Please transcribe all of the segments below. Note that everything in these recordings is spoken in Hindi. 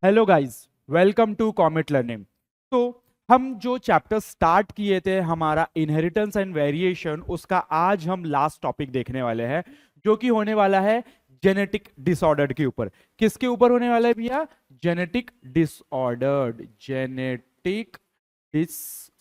Hello guys, welcome to Comet Learning. तो हम जो चैप्टर स्टार्ट किए थे हमारा इनहेरिटेंस एंड वेरिएशन, उसका आज हम लास्ट टॉपिक देखने वाले हैं, जो कि होने वाला है जेनेटिक डिसऑर्डर के ऊपर। किसके ऊपर होने वाला है भैया? Genetic disorder. Genetic disorder.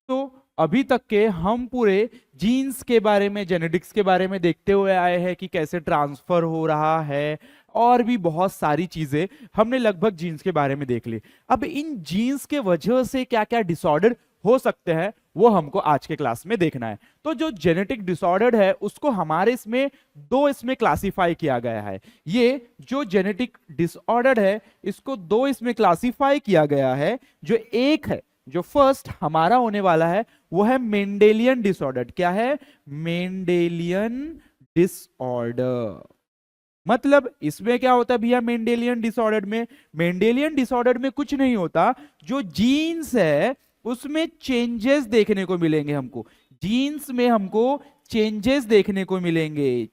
तो अभी तक के हम पूरे जीन्स के बारे में, जेनेटिक्स के बारे में देखते हुए आए हैं कि कैसे ट्रांसफर हो रहा है, और भी बहुत सारी चीजें हमने लगभग जीन्स के बारे में देख ली। अब इन जीन्स के वजह से क्या क्या डिसऑर्डर हो सकते हैं वो हमको आज के क्लास में देखना है। तो जो जेनेटिक डिसऑर्डर है उसको हमारे इसमें क्लासिफाई किया गया है। ये जो जेनेटिक डिसऑर्डर है इसको दो इसमें क्लासिफाई किया गया है। जो एक है, जो फर्स्ट हमारा होने वाला है, वो है मेंडेलियन डिसऑर्डर। क्या है? Mendelian disorder. मतलब इसमें क्या होता है भैया? मेंडेलियन डिसऑर्डर में, मेंडेलियन डिसऑर्डर में कुछ नहीं होता, जो जीन्स है उसमें चेंजेस देखने को मिलेंगे हमको। जीन्स में हमको चेंजेस देखने को मिलेंगे।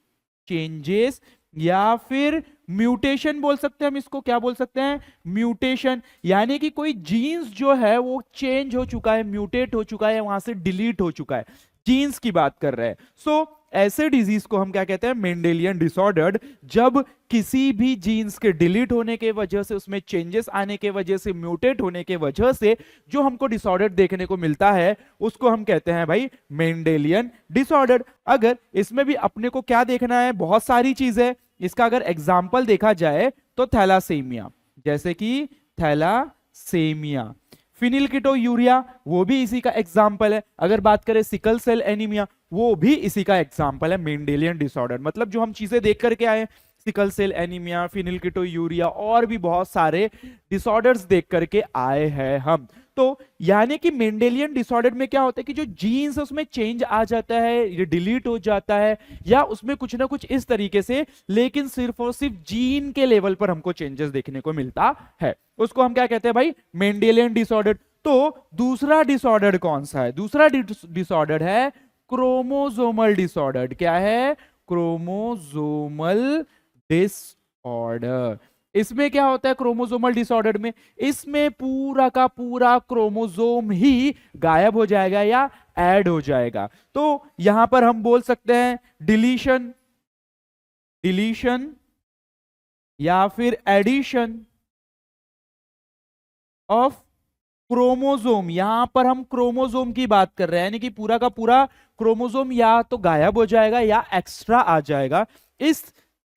चेंजेस या फिर म्यूटेशन बोल सकते हैं हम इसको। क्या बोल सकते हैं? म्यूटेशन। यानी कि कोई जीन्स जो है वो चेंज हो चुका है, म्यूटेट हो चुका है, वहां से डिलीट हो चुका है। जीन्स की बात कर रहे हैं। सो ऐसे डिजीज को हम क्या कहते हैं? Mendelian disorder. जब किसी भी जीन्स के डिलीट होने के वजह से, उसमें चेंजेस आने के वजह से, म्यूटेट होने के वजह से जो हमको डिसऑर्डर देखने को मिलता है उसको हम कहते हैं भाई मेंडेलियन डिसऑर्डर। अगर इसमें भी अपने को क्या देखना है? बहुत सारी चीजें। इसका अगर एग्जाम्पल देखा जाए तो थैलासेमिया, जैसे कि थैलासेमिया। फिनिलकीटोयूरिया वो भी इसी का एग्जाम्पल है। अगर बात करें सिकल सेल एनीमिया, वो भी इसी का एग्जाम्पल है, मेंडेलियन डिसऑर्डर। मतलब जो हम चीजें देख करके आए, सिकल सेल एनीमिया, फिनिलकीटोयूरिया और भी बहुत सारे डिसऑर्डर्स देख करके आए हैं हम। तो यानी कि मेंडेलियन डिसऑर्डर में क्या होता है कि जो जीन्स है उसमें चेंज आ जाता है, ये डिलीट हो जाता है, या उसमें कुछ ना कुछ इस तरीके से, लेकिन सिर्फ और सिर्फ जीन के लेवल पर हमको चेंजेस देखने को मिलता है। उसको हम क्या कहते हैं भाई? Mendelian disorder. तो दूसरा डिसऑर्डर कौन सा है? दूसरा डिसऑर्डर है क्रोमोसोमल डिसऑर्डर। क्या है? Chromosomal disorder. इसमें क्या होता है क्रोमोसोमल डिसऑर्डर में? इसमें पूरा का पूरा क्रोमोसोम ही गायब हो जाएगा या ऐड हो जाएगा। तो यहां पर हम बोल सकते हैं डिलीशन, डिलीशन या फिर एडिशन ऑफ क्रोमोसोम। यहां पर हम क्रोमोसोम की बात कर रहे हैं, यानी कि पूरा का पूरा क्रोमोसोम या तो गायब हो जाएगा या एक्स्ट्रा आ जाएगा। इस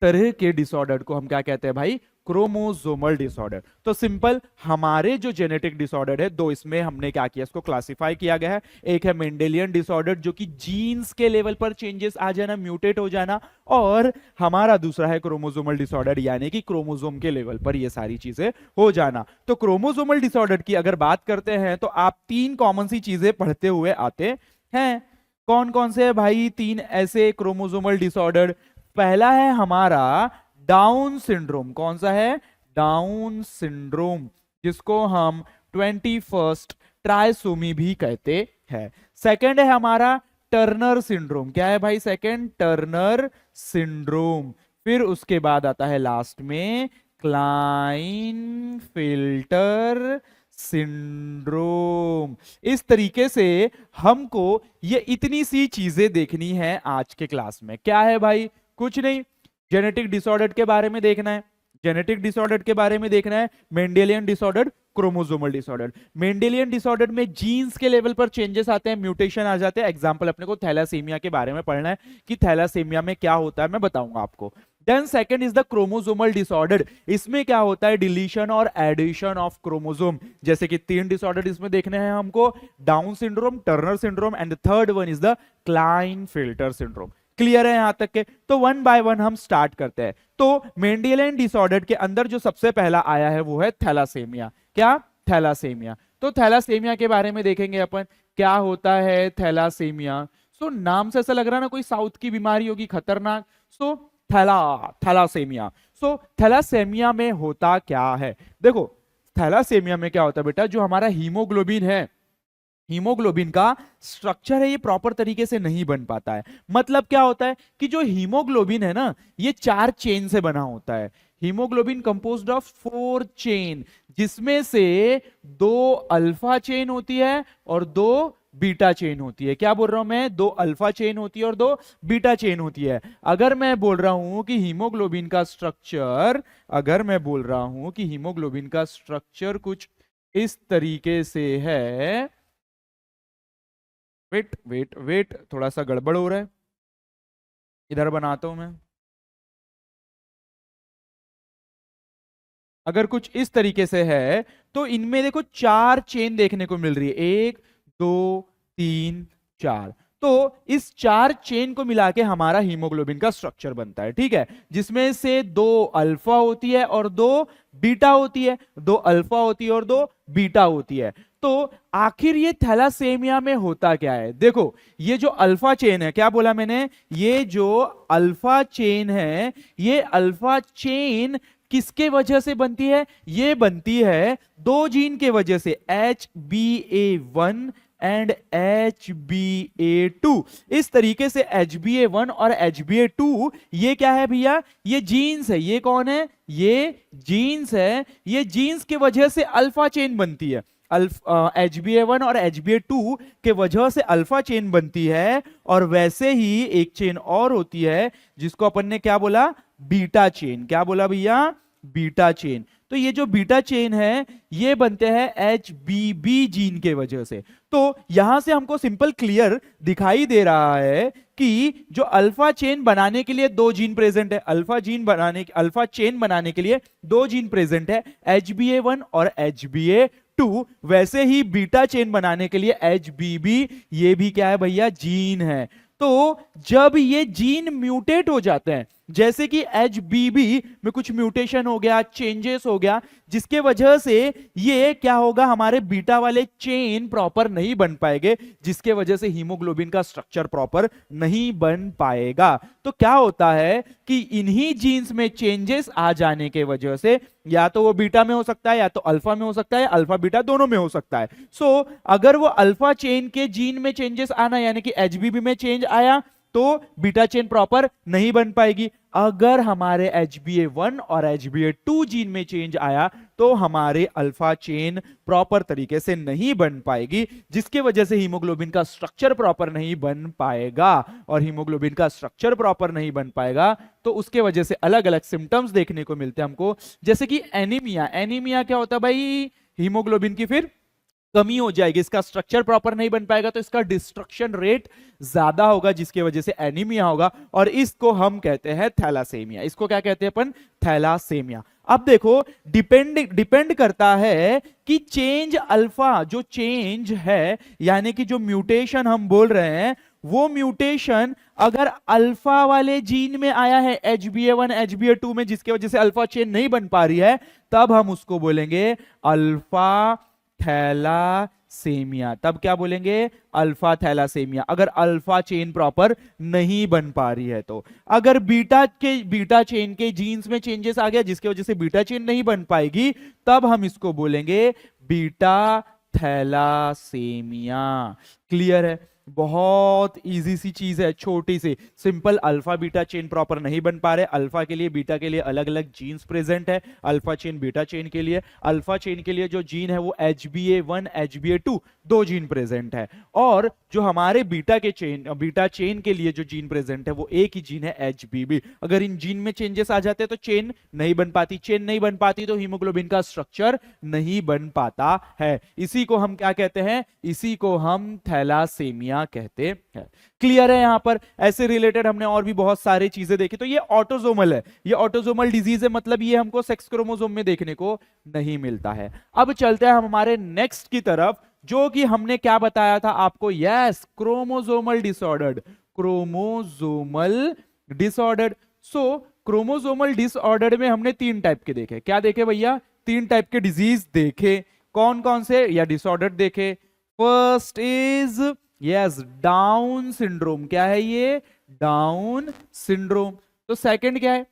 तरह के डिसऑर्डर को हम क्या कहते हैं भाई? Chromosomal disorder. तो सिंपल, हमारे जो जेनेटिक डिसऑर्डर है दो, इसमें हमने क्या किया? इसको क्लासिफाई किया गया है। एक है मेंडेलियन डिसऑर्डर, जो कि जीन्स के लेवल पर चेंजेस आ जाना, म्यूटेट हो जाना, और हमारा दूसरा है क्रोमोसोमल डिसऑर्डर, यानी कि क्रोमोसोम के लेवल पर ये सारी चीजें हो जाना। तो क्रोमोसोमल डिसऑर्डर की अगर बात करते हैं तो आप तीन कॉमन सी चीजें पढ़ते हुए आते हैं। कौन कौन से है भाई तीन ऐसे क्रोमोसोमल डिसऑर्डर? पहला है हमारा डाउन सिंड्रोम। कौन सा है? डाउन सिंड्रोम, जिसको हम 21st ट्राइसोमी भी कहते हैं। सेकंड है हमारा टर्नर सिंड्रोम। क्या है भाई? Second Turner syndrome. फिर उसके बाद आता है लास्ट में क्लाइन फिल्टर सिंड्रोम। इस तरीके से हमको ये इतनी सी चीजें देखनी है आज के क्लास में। क्या है भाई? कुछ नहीं, जेनेटिक डिसऑर्डर के बारे में देखना है। जेनेटिक डिसऑर्डर के बारे में देखना है Mendelian disorder, chromosomal disorder. Mendelian disorder में जीन्स के लेवल पर चेंजेस आते हैं, म्यूटेशन आ जाते हैं। एग्जांपल अपने को थैलासेमिया के बारे में पढ़ना है कि थैलासेमिया में क्या होता है, मैं बताऊंगा आपको। Then second is the chromosomal disorder. इसमें क्या होता है? डिलीशन और एडिशन ऑफ क्रोमोसोम। जैसे कि तीन डिसऑर्डर इसमें देखने हैं हमको, Down syndrome, Turner syndrome, and the third one is the Klinefelter syndrome. Clear है यहां तक के? तो वन बाय वन हम स्टार्ट करते हैं। तो मेंडेलियन डिसऑर्डर के अंदर जो सबसे पहला आया है वो है थैलासेमिया। क्या? थैलासेमिया। तो थैलासेमिया के बारे में देखेंगे अपन, क्या होता है थैलासेमिया। सो नाम से ऐसा लग रहा है ना कोई साउथ की बीमारी होगी खतरनाक। सो थैलासेमिया। सो थैलासेमिया में होता क्या है? देखो, थैलासेमिया में क्या होता है बेटा? जो हमारा हीमोग्लोबिन है, हीमोग्लोबिन का स्ट्रक्चर है, ये प्रॉपर तरीके से नहीं बन पाता है। मतलब क्या होता है कि जो हीमोग्लोबिन है ना, ये चार चेन से बना होता है। हीमोग्लोबिन कंपोज्ड ऑफ 4 चेन, जिसमें से 2 अल्फा चेन होती है और 2 बीटा चेन होती है। क्या बोल रहा हूं मैं? 2 अल्फा चेन होती है और 2 बीटा चेन होती है। अगर मैं बोल रहा हूं कि हीमोग्लोबिन का स्ट्रक्चर, अगर मैं बोल रहा हूं कि हीमोग्लोबिन का स्ट्रक्चर कुछ इस तरीके से है, वेट वेट वेट, थोड़ा सा गड़बड़ हो रहा है, इधर बनाता हूं मैं। अगर कुछ इस तरीके से है तो इनमें देखो 4 चेन देखने को मिल रही है, 1 2 3 4। तो इस 4 चेन को मिला के हमारा हीमोग्लोबिन का स्ट्रक्चर बनता है, ठीक है, जिसमें से 2 अल्फा होती है और 2 बीटा होती है, 2 अल्फा होती है और 2 बीटा होती है। तो आखिर ये थैलासेमिया में होता क्या है? देखो, ये जो अल्फा चेन है, क्या बोला मैंने? ये जो अल्फा चेन है, ये अल्फा चेन किसके वजह से बनती है? ये बनती है 2 जीन के वजह से, HbA1 एंड HbA2। इस तरीके से HbA1 और HbA2 ये क्या है भैया? ये जीन्स है। ये कौन है? ये जीन्स है। ये जीन्स के वजह से अल्फा चेन बनती है। HbA1 और HbA2 के वजह से अल्फा चेन बनती है। और वैसे ही एक चेन और होती है जिसको अपन ने क्या बोला? Beta chain. क्या बोला भैया? Beta chain. तो ये जो बीटा चेन है ये बनते हैं HBB जीन के वजह से। तो यहां से हमको सिंपल क्लियर दिखाई दे रहा है कि जो अल्फा चेन बनाने के लिए 2 जीन प्रेजेंट है, अल्फा चेन बनाने के लिए 2 जीन प्रेजेंट है, HbA1 और HbA2। वैसे ही बीटा चेन बनाने के लिए HBB, ये भी क्या है भैया? जीन है। तो जब ये जीन म्यूटेट हो जाते हैं, जैसे कि HBB में कुछ म्यूटेशन हो गया, चेंजेस हो गया, जिसके वजह से ये क्या होगा? हमारे बीटा वाले चेन प्रॉपर नहीं बन पाएंगे, जिसके वजह से हीमोग्लोबिन का स्ट्रक्चर प्रॉपर नहीं बन पाएगा। तो क्या होता है कि इन्हीं जीन्स में चेंजेस आ जाने के वजह से, या तो वो बीटा में हो सकता है, या तो अल्फा में हो सकता है, या अल्फा बीटा दोनों में हो सकता है। सो अगर वो अल्फा चेन के जीन में चेंजेस आना, यानी कि HBB में चेंज आया, तो बीटा चेन प्रॉपर नहीं बन पाएगी। अगर हमारे HbA1 और HbA2 जीन में चेंज आया तो हमारे अल्फा चेन प्रॉपर तरीके से नहीं बन पाएगी, जिसके वजह से हीमोग्लोबिन का स्ट्रक्चर प्रॉपर नहीं बन पाएगा। और हीमोग्लोबिन का स्ट्रक्चर प्रॉपर नहीं बन पाएगा तो उसके वजह से अलग अलग सिम्टम्स देखने को मिलते हैं हमको, जैसे कि एनीमिया। एनीमिया क्या होता है भाई? हीमोग्लोबिन की फिर कमी हो जाएगी, इसका स्ट्रक्चर प्रॉपर नहीं बन पाएगा, तो इसका डिस्ट्रक्शन रेट ज्यादा होगा, जिसकी वजह से एनीमिया होगा, और इसको हम कहते हैं थैलासेमिया। इसको क्या कहते हैं अपन? थैलासेमिया। अब देखो, डिपेंड करता है कि चेंज अल्फा जो चेंज है, यानी कि जो म्यूटेशन हम बोल रहे हैं, वो म्यूटेशन अगर अल्फा वाले जीन में आया है, HbA1 HbA2 में, जिसकी वजह से अल्फा चेन नहीं बन पा रही है, तब हम उसको बोलेंगे अल्फा थैलासेमिया। तब क्या बोलेंगे? अल्फा थैलासेमिया। अगर अल्फा चेन प्रॉपर नहीं बन पा रही है तो। अगर बीटा चेन के जीन्स में चेंजेस आ गया, जिसकी वजह से बीटा चेन नहीं बन पाएगी, तब हम इसको बोलेंगे बीटा थैलासेमिया। क्लियर है? बहुत इजी सी चीज है, छोटी सी simple. Alpha beta chain proper नहीं बन पा रहे, अल्फा के लिए बीटा के लिए अलग अलग जीन्स प्रेजेंट है, अल्फा चेन बीटा चेन के लिए। अल्फा चेन के लिए जो जीन है वो HbA1 HbA2 2 जीन प्रेजेंट है, और जो हमारे बीटा चेन के लिए जो जीन प्रेजेंट है वो एक ही जीन है, HBB। अगर इन जीन में चेंजेस आ जाते हैं तो चेन नहीं बन पाती, चेन नहीं बन पाती तो हीमोग्लोबिन का स्ट्रक्चर नहीं बन पाता है। इसी को हम क्या कहते हैं? इसी को हम थैलासेमिया कहते हैं। क्लियर है? यहां पर ऐसे रिलेटेड हमने और भी बहुत सारी चीजें देखी। तो ये ऑटोजोमल है, ये ऑटोजोमल डिजीज है, मतलब ये हमको सेक्स क्रोमोसोम में देखने को नहीं मिलता है। अब चलते हैं हम हमारे नेक्स्ट की तरफ, जो कि हमने क्या बताया था आपको? Yes, chromosomal disorder. Chromosomal disorder. So chromosomal disorder में हमने 3 टाइप के देखे। क्या देखे भैया? 3 टाइप के डिजीज देखे। कौन कौन से, या डिसऑर्डर देखे? First is yes down syndrome. क्या है ये? Down syndrome. तो सेकंड क्या है?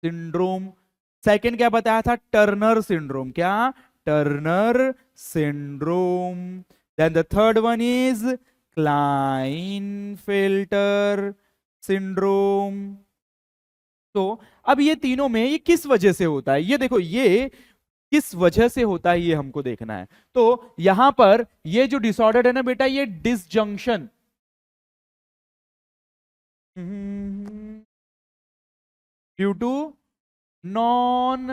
सिंड्रोम। सेकंड क्या बताया था? Turner syndrome. क्या? Turner syndrome. Then the third one is Klinefelter syndrome. तो अब ये तीनों में ये किस वजह से होता है, ये देखो ये किस वजह से होता है ये हमको देखना है। तो यहां पर ये जो डिसऑर्डर है ना बेटा, ये disjunction due to non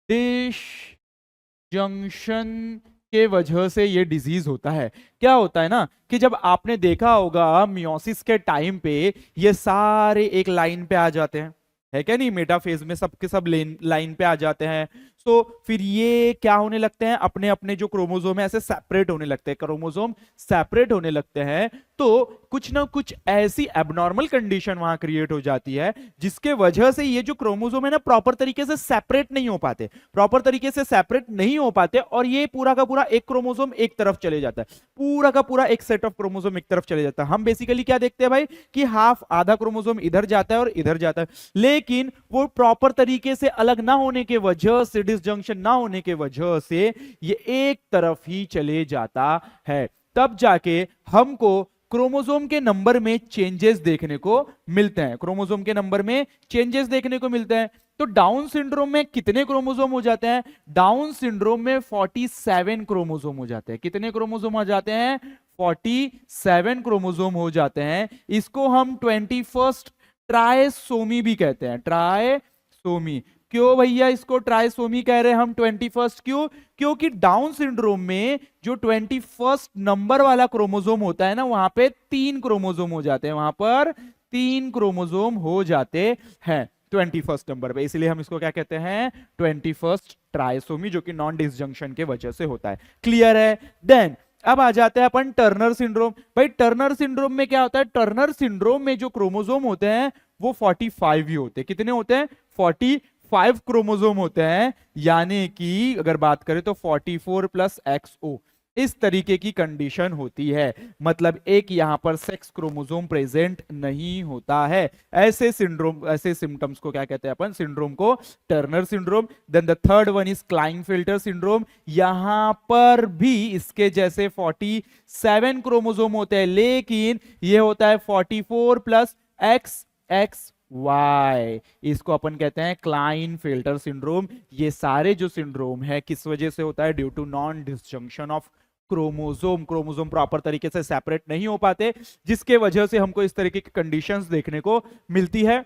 disjunction के वजह से ये डिजीज होता है। क्या होता है ना कि जब आपने देखा होगा मियोसिस के टाइम पे ये सारे एक लाइन पे आ जाते हैं, है क्या नहीं, मेटाफेज में सबके सब लाइन पे आ जाते हैं। सो फिर ये क्या होने लगते हैं, अपने अपने जो क्रोमोसोम है ऐसे सेपरेट होने लगते हैं, क्रोमोसोम सेपरेट होने लगते हैं। तो कुछ ना कुछ ऐसी एबनॉर्मल कंडीशन वहां क्रिएट हो जाती है जिसके वजह से ये जो क्रोमोसोम है ना प्रॉपर तरीके से सेपरेट नहीं हो पाते, प्रॉपर तरीके से सेपरेट नहीं हो पाते, और ये पूरा का पूरा एक क्रोमोसोम एक तरफ चले जाता है, पूरा का पूरा एक सेट ऑफ क्रोमोसोम एक तरफ चले जाता है। हम बेसिकली क्या देखते हैं भाई कि हाफ आधा क्रोमोसोम इधर जाता है और इधर जाता है, लेकिन वो प्रॉपर तरीके से अलग ना होने के वजह से, डिसजंक्शन ना होने के वजह से ये एक तरफ ही चले जाता है। तब जाके हमको क्रोमोसोम के नंबर में चेंजेस देखने को मिलते हैं, क्रोमोसोम के नंबर में चेंजेस देखने को मिलते हैं। तो डाउन सिंड्रोम में कितने क्रोमोसोम हो जाते हैं, डाउन सिंड्रोम में 47 क्रोमोसोम हो जाते हैं। कितने क्रोमोसोम हो जाते हैं, 47 क्रोमोसोम हो जाते हैं। इसको हम 21st ट्राइसोमी भी कहते हैं, ट्राइसोमी। क्यों भैया इसको ट्राइसोमी कह रहे हैं हम 21st, क्यों, क्योंकि डाउन सिंड्रोम में जो 21st नंबर वाला क्रोमोसोम होता है ना, वहां पे 3 क्रोमोसोम हो जाते हैं, वहां पर 3 क्रोमोसोम हो जाते हैं 21st नंबर पे, इसलिए हम इसको क्या कहते हैं, 21st ट्राइसोमी, जो कि नॉन डिसजंक्शन के वजह से होता है। क्लियर है। देन अब आ जाते हैं अपन टर्नर सिंड्रोम। भाई टर्नर सिंड्रोम में क्या होता है, टर्नर सिंड्रोम में जो क्रोमोसोम होते हैं वो 45 ही होते हैं। कितने होते हैं, 45 क्रोमोसोम होते हैं, यानी कि अगर बात करें तो 44 प्लस XO, इस तरीके की कंडीशन होती है। मतलब एक यहां पर सेक्स क्रोमोसोम प्रेजेंट नहीं होता है। ऐसे सिंड्रोम, ऐसे सिम्टम्स को क्या कहते हैं अपन, सिंड्रोम को Turner syndrome. Then the third one is Klinefelter syndrome. यहां पर भी इसके जैसे 47 क्रोमोसोम होते हैं, लेकिन ये होता है 44 प्लस XXY, इसको अपन कहते हैं क्लाइनफिल्टर सिंड्रोम। ये सारे जो सिंड्रोम है किस वजह से होता है, due to non disjunction of chromosome, chromosome proper तरीके से सेपरेट नहीं हो पाते, जिसके वजह से हमको इस तरीके की कंडीशंस देखने को मिलती है।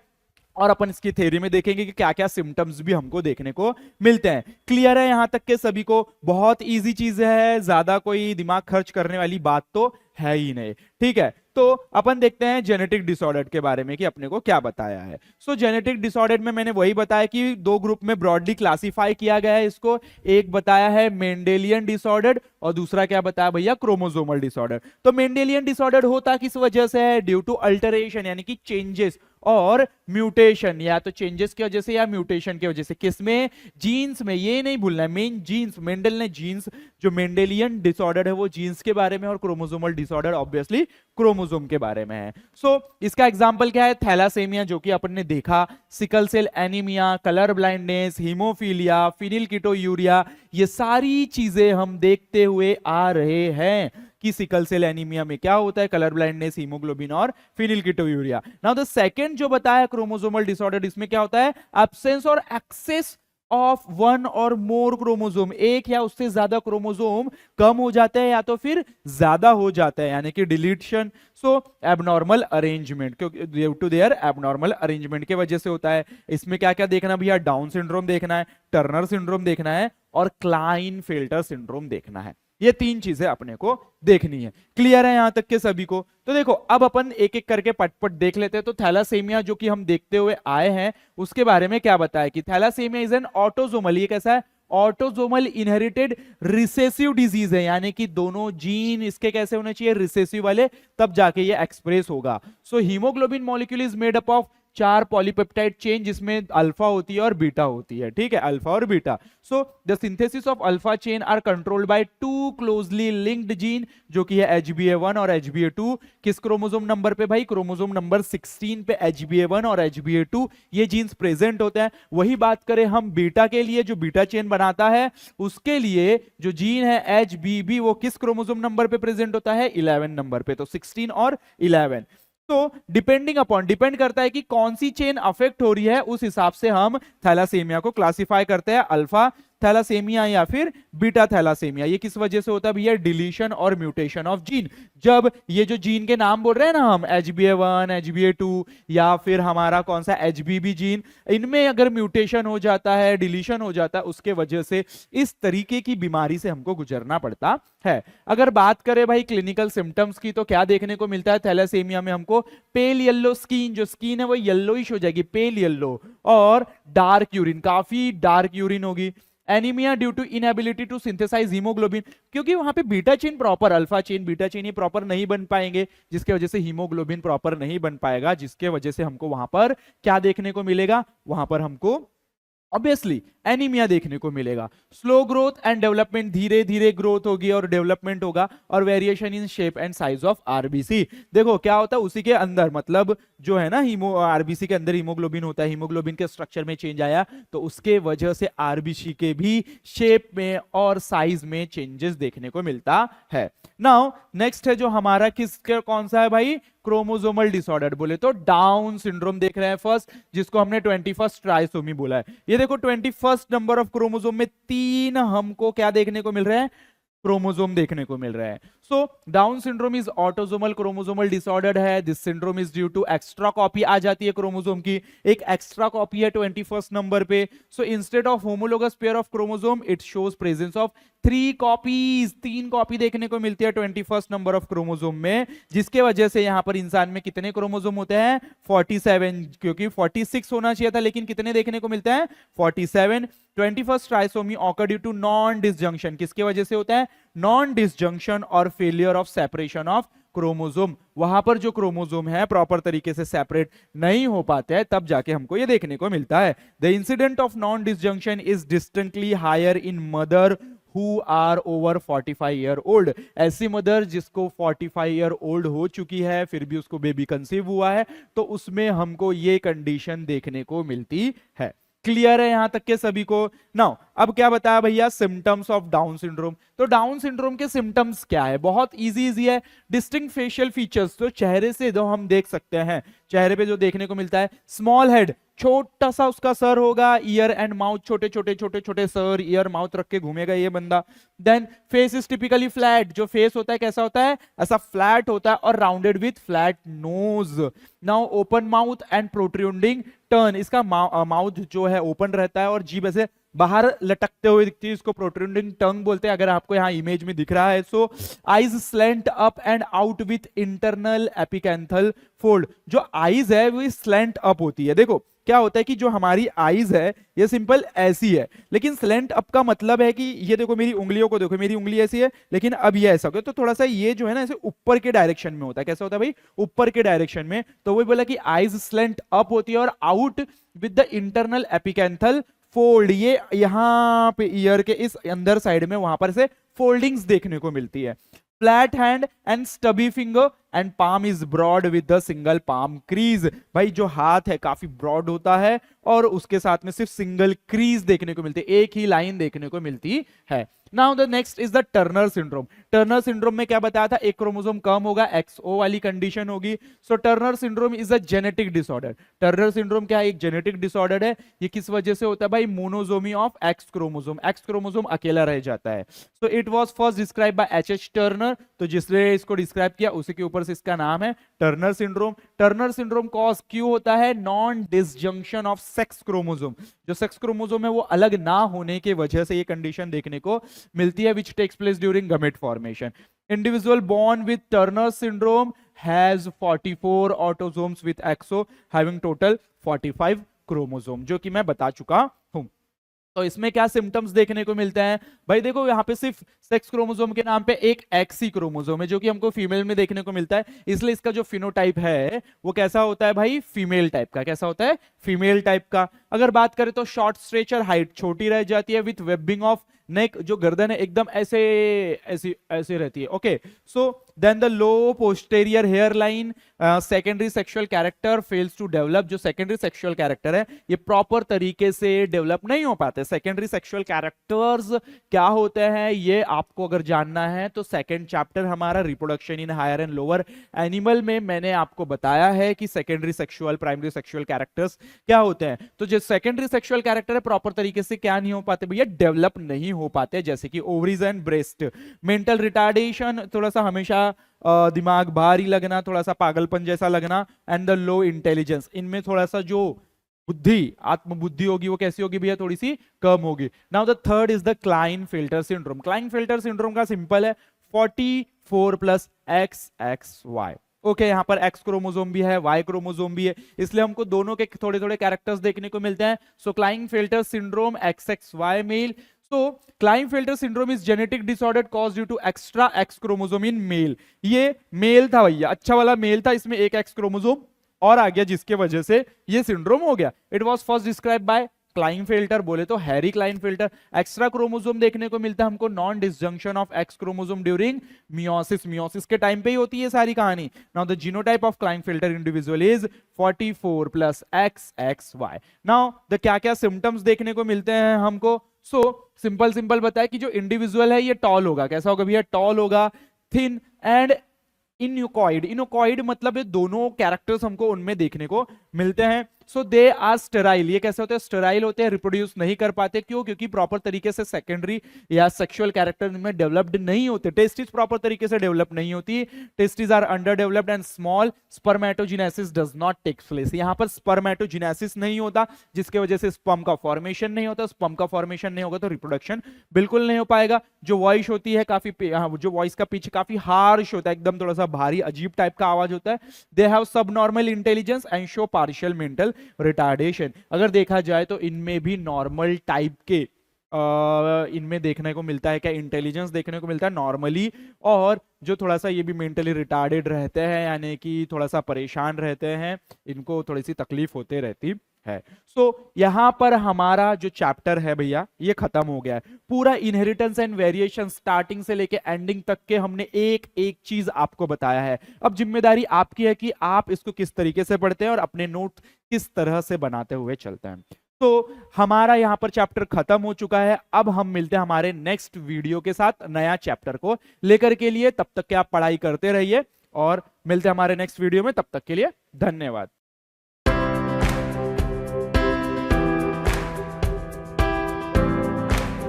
और अपन इसकी थ्योरी में देखेंगे कि क्या क्या सिम्टम्स भी हमको देखने को मिलते हैं। क्लियर है यहां तक के सभी को, बहुत इजी चीज है, ज्यादा कोई दिमाग खर्च करने वाली बात तो है ही नहीं। ठीक है, तो अपन देखते हैं जेनेटिक डिसऑर्डर के बारे में कि अपने को क्या बताया है। सो जेनेटिक डिसऑर्डर में मैंने वही बताया कि दो ग्रुप में ब्रॉडली क्लासिफाई किया गया है इसको। एक बताया है मेंडेलियन डिसऑर्डर और दूसरा क्या बताया भैया, क्रोमोसोमल डिसऑर्डर। तो मेंडेलियन डिसऑर्डर होता किस वजह से है, ड्यू टू अल्टरेशन, यानी कि चेंजेस और म्यूटेशन, या तो चेंजेस की वजह से या म्यूटेशन की वजह से। किसमें, जीन्स में, ये नहीं भूलना है, मेन जीन्स, मेंडल ने जीन्स, जो मेंडेलियन डिसऑर्डर है वो जीन्स के बारे में, और क्रोमोसोमल डिसऑर्डर ऑब्वियसली क्रोमोसोम के बारे में है। सो इसका एग्जांपल क्या है, थैलासेमिया जो कि अपन ने देखा, sickle cell anaemia, colour blindness, haemophilia, phenylketonuria, ये सारी चीजें हम देखते हुए आ रहे हैं कि सिकल सेल एनीमिया में क्या होता है, कलर ब्लाइंडनेस, हीमोग्लोबिन और फिनिलकीटोयूरिया। नाउ द सेकंड जो बताया क्रोमोसोमल डिसऑर्डर, इसमें क्या होता है, एब्सेंस और एक्सेस ऑफ वन और मोर क्रोमोसोम, एक या उससे ज्यादा क्रोमोसोम कम हो जाते हैं या तो फिर ज्यादा हो जाता है, यानी कि डिलीशन। सो एबनॉर्मल अरेंजमेंट, क्योंकि due to their abnormal arrangement के वजह से होता है। इसमें क्या क्या देखना भैया, डाउन सिंड्रोम देखना है, टर्नर सिंड्रोम देखना है और क्लाइनफिल्टर सिंड्रोम देखना है। ये तीन चीजें अपने को देखनी है। क्लियर है यहां तक के सभी को। तो देखो अब अपन एक एक करके पटपट देख लेते हैं। तो थैलासेमिया जो कि हम देखते हुए आए हैं, उसके बारे में क्या बताया कि थैलासेमिया इज एन ऑटोसोमल, ये कैसा है, ऑटोसोमल इनहेरिटेड रिसेसिव डिजीज है, यानी कि दोनों जीन इसके कैसे होने चाहिए, रिसेसिव वाले, तब जाके ये एक्सप्रेस होगा। So haemoglobin molecule is made up of 4 polypeptide chain, जिसमें अल्फा होती है और बीटा होती है। ठीक है, अल्फा और beta. So the synthesis of alpha chain are controlled by 2 closely linked gene, जो कि है HbA1 और HbA2। किस क्रोमोसोम नंबर पे भाई, क्रोमोसोम नंबर 16 पे HbA1 और HbA2 ये जीन्स प्रेजेंट होते हैं। वही बात करें हम बीटा के लिए, जो बीटा चेन बनाता है, उसके लिए जो जीन है HBB, वो किस क्रोमोसोम नंबर पे प्रेजेंट होता है, 11 नंबर पे। तो 16 और 11। तो डिपेंडिंग अपॉन, डिपेंड करता है कि कौन सी चेन अफेक्ट हो रही है, उस हिसाब से हम थैलासेमिया को क्लासिफाई करते हैं, अल्फा थैलासेमिया या फिर बीटा थैलासेमिया। ये किस वजह से होता है भैया? डिलीशन और म्यूटेशन ऑफ जीन। जब ये जो जीन के नाम बोल रहे हैं ना हम, HBA1, HBA2 या फिर हमारा कौन सा HBB जीन, इनमें अगर म्यूटेशन हो जाता है, डिलीशन हो जाता है, उसके वजह से इस तरीके की बीमारी से हमको गुजरना पड़ता है। अगर बात करें भाई क्लिनिकल सिम्टम्स की, तो क्या देखने को मिलता है थैलासेमिया में हमको? पेल येलो स्किन, जो स्किन है वो येलोइश हो जाएगी, पेल येलो, और डार्क यूरिन, काफी डार्क यूरिन होगी। Anaemia due to inability to synthesise haemoglobin, क्योंकि वहां पे beta chain proper, alpha chain beta chain ही प्रॉपर नहीं बन पाएंगे, जिसके वजह से हीमोग्लोबिन प्रॉपर नहीं बन पाएगा, जिसके वजह से हमको वहां पर क्या देखने को मिलेगा? वहां पर हमको ऑब्वियसली एनीमिया देखने को मिलेगा। स्लो ग्रोथ एंड डेवलपमेंट, धीरे धीरे ग्रोथ होगी और डेवलपमेंट होगा, और variation in shape and size of RBC. देखो क्या होता है उसी के अंदर, मतलब जो है ना आरबीसी के अंदर हीमोग्लोबिन होता है, हीमोग्लोबिन के स्ट्रक्चर में चेंज आया, तो उसके वजह से आरबीसी के भी शेप में और साइज में चेंजेस देखने को मिलता है। नाउ नेक्स्ट है जो हमारा किसका, कौन सा है भाई? Chromosomal disorder. बोले तो डाउन सिंड्रोम देख रहे हैं फर्स्ट, जिसको हमने 21st ट्राइसोमी बोला है। ये देखो 21st नंबर ऑफ क्रोमोसोम में 3 हमको क्या देखने को मिल रहे हैं? क्रोमोसोम देखने को मिल रहा है। So Down syndrome is autosomal chromosomal disorder है। This syndrome is due to extra copy आ जाती है क्रोमोसोम की, एक एक्स्ट्रा कॉपी है 21st नंबर पे। So instead of homologous pair of chromosome it shows presence of 3 copies, 3 copy देखने को मिलती है 21st नंबर ऑफ क्रोमोसोम में, जिसके वजह से यहां पर इंसान में कितने क्रोमोसोम होते हैं? 47, क्योंकि 46 होना चाहिए था, लेकिन कितने देखने को मिलते हैं? 47। 21st trisomy occur due to non disjunction, किसके वजह से होता है? नॉन डिसजंक्शन और failure of separation of chromosome. वहां पर जो क्रोमोसोम है प्रॉपर तरीके से सेपरेट नहीं हो पाते हैं, तब जाके हमको ये देखने को मिलता है। The incident of non disjunction is distinctly higher in mother who are over 45 year old. ऐसी मदर जिसको 45 ईयर ओल्ड हो चुकी है, फिर भी उसको बेबी कंसीव हुआ है, तो उसमें हमको ये कंडीशन देखने को मिलती है। क्लियर है यहां तक के सभी को? नाउ अब क्या बताया भैया? Symptoms of down syndrome. तो डाउन सिंड्रोम के सिम्टम्स क्या है? बहुत इजी है। डिस्टिंक्ट फेशियल फीचर्स, तो चेहरे से जो हम देख सकते हैं, चेहरे पे जो देखने को मिलता है, स्मॉल हेड, छोटा सा उसका सर होगा, ईयर एंड माउथ, छोटे छोटे छोटे छोटे सर, ईयर माउथ रख के घूमेगा ये बंदा। Then face is typically flat, जो फेस होता है कैसा होता है? ऐसा फ्लैट होता है और rounded with flat knows. Now open mouth and protruding turn, इसका माउथ जो है ओपन रहता है और जीभ ऐसे बाहर लटकते हुए दिखती है, इसको प्रोट्रूडिंग टंग बोलते हैं, अगर आपको यहाँ इमेज में दिख रहा है। So eyes slant up and out with internal epicanthal fold, जो आईज है वो स्लेंट अप होती है। देखो क्या होता है कि जो हमारी आईज है ये सिंपल ऐसी है, लेकिन स्लेंट अप का मतलब है कि ये देखो मेरी उंगलियों को देखो, मेरी उंगली ऐसी है, लेकिन अब ये ऐसा हो गया, तो थोड़ा सा ये जो है ना ऐसे ऊपर के डायरेक्शन में होता है। कैसा होता है भाई? ऊपर के डायरेक्शन में। तो वही बोला कि आईज स्लेंट अप होती है और out with the internal epicanthal fold, ये यहां पे ईयर के इस अंदर साइड में वहां पर से फोल्डिंग्स देखने को मिलती है। Flat hand and stubby finger and palm is broad with the single palm crease. भाई जो हाथ है काफी ब्रॉड होता है और उसके साथ में सिर्फ सिंगल क्रीज देखने को मिलती है, एक ही लाइन देखने को मिलती है। Now the next is the Turner syndrome. Turner syndrome में क्या बताया था? एक क्रोमोसोम कम होगा, XO वाली कंडीशन होगी। So Turner syndrome is a genetic disorder. Turner syndrome क्या है? एक जेनेटिक डिसऑर्डर है। ये किस वजह से होता है भाई? Monosomy of X chromosome, X chromosome अकेला रह जाता है। So it was first describe by H.H. Turner, तो जिसने इसको डिस्क्राइब किया उसी के ऊपर से इसका नाम है Turner syndrome. Turner syndrome cause क्यों होता है? Non disjunction of sex chromosome, जो सेक्स क्रोमोसोम है वो अलग ना होने की वजह से ये कंडीशन देखने को मिलती है, which takes place during gamete formation. Individual born with Turner syndrome has 44 autosomes with XO having total 45 chromosome, जो कि मैं बता चुका हूं। तो इसमें क्या सिम्टम्स देखने को मिलते हैं भाई? देखो यहाँ पे सिर्फ सेक्स क्रोमोसोम के नाम पे एक एक्स ही क्रोमोसोम है, जो कि हमको फीमेल में देखने को मिलता है, इसलिए इसका जो फिनोटाइप है वो कैसा होता है भाई? फीमेल टाइप का। कैसा होता है? फीमेल टाइप का। अगर बात करें तो शॉर्ट स्ट्रेचर, हाइट छोटी रह जाती है, विथ वेबिंग ऑफ नेक, जो गर्दन है एकदम ऐसे ऐसी ऐसे रहती है। Okay, so then the low posterior hair line, secondary sexual character fails to develop. जो सेकेंडरी सेक्सुअल कैरेक्टर है ये प्रॉपर तरीके से डेवलप नहीं हो पाते। सेकेंडरी सेक्सुअल कैरेक्टर्स क्या होते हैं ये आपको अगर जानना है तो सेकेंड चैप्टर हमारा reproduction in higher and lower animal में मैंने आपको बताया है कि secondary sexual, primary sexual characters क्या होते हैं। तो जो सेकेंडरी सेक्सुअल कैरेक्टर है प्रॉपर तरीके से क्या नहीं हो पाते भैया, डेवलप नहीं हो पाते, जैसे कि ovaries and breast. Mental retardation, थोड़ा सा हमेशा दिमाग भारी लगना, थोड़ा सा पागलपन जैसा लगना, एंड द लो इंटेलिजेंस, इनमें थोड़ा सा जो बुद्धि, आत्मबुद्धि होगी वो कैसी होगी भैया, थोड़ी सी कम होगी। Now the third is the Klinefelter syndrome. Klinefelter syndrome का सिंपल है 44 प्लस XXY। ओके, यहाँ पर एक्स क्रोमोसोम भी है, वाई क्रोमोसोम भी है, इसलिए हमको दोनों के थोड़े थोड़े कैरेक्टर्स देखने को मिलते हैं। So Klinefelter syndrome XXY male. So Klinefelter syndrome is genetic disorder caused due to extra X chromosome in male। ये मेल था भैया, अच्छा वाला मेल था, इसमें एक X क्रोमोसोम और आ गया जिसके वजह से ये सिंड्रोम हो गया। It was first describe bye Klinefelter, बोले तो हैरी क्लाइनफेल्टर। एक्स्ट्रा क्रोमोसोम देखने को मिलता है हमको non disjunction of x chromosome during meiosis. Meiosis के टाइम पे ही होती है सारी कहानी। Now the genotype of Klinefelter individual is 44 plus XXY। Now the क्या क्या सिम्टम्स देखने को मिलते हैं हमको। सो सिंपल बताया कि जो इंडिविजुअल है ये टॉल होगा, कैसा होगा भैया, टॉल होगा, थिन एंड इनोकॉइड। इनोकॉइड मतलब ये दोनों कैरेक्टर्स हमको उनमें देखने को मिलते हैं। सो दे आर स्टेराइल, ये कैसे होते हैं, स्टेराइल होते हैं, रिप्रोड्यूस नहीं कर पाते। क्यों? क्योंकि प्रॉपर तरीके से सेकेंडरी या सेक्सुअल कैरेक्टर में डेवलप्ड नहीं होते। टेस्टिस प्रॉपर तरीके से डेवलप नहीं होती, testis are under developed and small. Spermatogenesis does not take place, यहाँ पर स्पर्मेटोजिनेसिस नहीं होता, जिसके वजह से स्पर्म का फॉर्मेशन नहीं होता। स्पर्म का फॉर्मेशन नहीं होगा तो रिप्रोडक्शन बिल्कुल नहीं हो पाएगा। जो वॉइस होती है काफी, जो वॉइस का पिच काफी हार्श होता है, एकदम थोड़ा सा भारी अजीब टाइप का आवाज होता है। They have subnormal intelligence and show partial mental retardation. अगर देखा जाए तो इनमें भी नॉर्मल टाइप के इनमें देखने को मिलता है क्या, इंटेलिजेंस देखने को मिलता है नॉर्मली। और जो थोड़ा सा ये भी मेंटली रिटार्डेड रहते हैं, यानी कि थोड़ा सा परेशान रहते हैं, इनको थोड़ी सी तकलीफ होते रहती है। सो यहां पर हमारा जो चैप्टर है भैया ये खत्म हो गया है। पूरा इनहेरिटेंस एंड वेरिएशन स्टार्टिंग से लेके एंडिंग तक के हमने एक एक चीज आपको बताया है। अब जिम्मेदारी आपकी है कि आप इसको किस तरीके से पढ़ते हैं और अपने नोट किस तरह से बनाते हुए चलते हैं। तो हमारा यहां पर चैप्टर खत्म हो चुका है। अब हम मिलते हैं हमारे नेक्स्ट वीडियो के साथ नया चैप्टर को लेकर के लिए। तब तक के आप पढ़ाई करते रहिए और मिलते हैं हमारे नेक्स्ट वीडियो में। तब तक के लिए धन्यवाद।